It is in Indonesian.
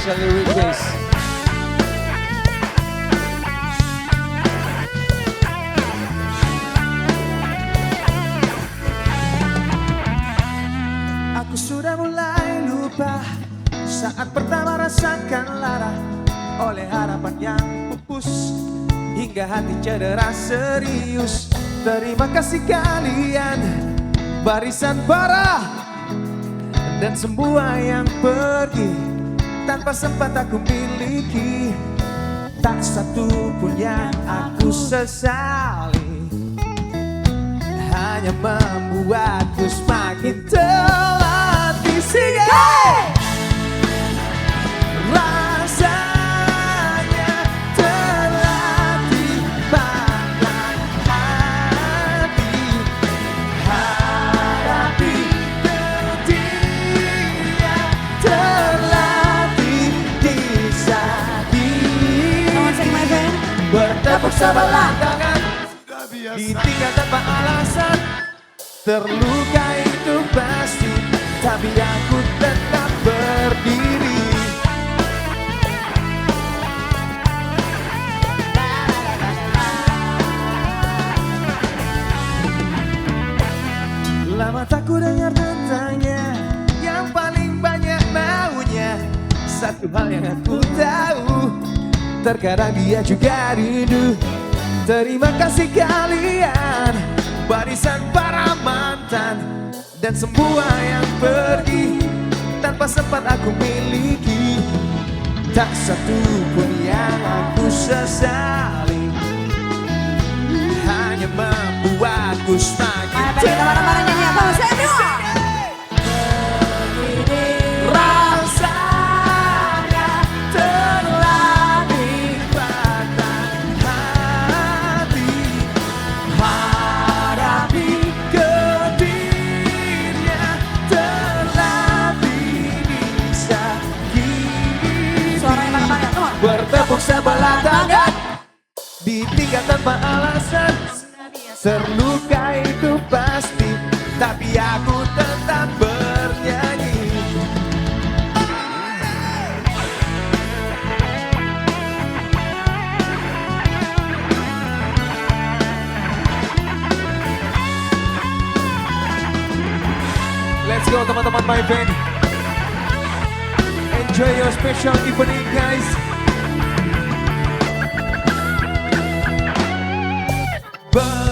specially request. Aku sudah mulai lupa saat pertama rasakan lara oleh harapan yang pupus hingga hati cedera serius. Terima kasih kalian barisan para dan semua yang pergi tanpa sempat aku miliki. Tak satu pun yang aku sesali, hanya membuatku semakin terlatih. Singa rasanya terlatih pada hati, hadapi ketika terlatih disakiti, bertepuk sebelah tangan, ditinggal tanpa alasan. Terluka itu pasti, tapi aku tetap berdiri. Lama tak ku dengar tentangnya, yang paling banyak maunya satu hal yang aku tahu, terkadang dia juga rindu. Terima kasih kalian barisan para mantan dan semua yang pergi tanpa sempat aku miliki. Tak satu pun yang aku sesali, hanya membuatku semakin teman-teman nyanyi apa? Saya dua. Rasanya terlatih pada hati, hadapi kedirinya terlatih disakiti. Suaranya banget, come on. Bertepuk sebelah tangan, ditinggal tanpa alasan. Terluka itu pasti, tapi aku tetap bernyanyi. Let's go teman-teman my band. Enjoy your special evening guys. Bye.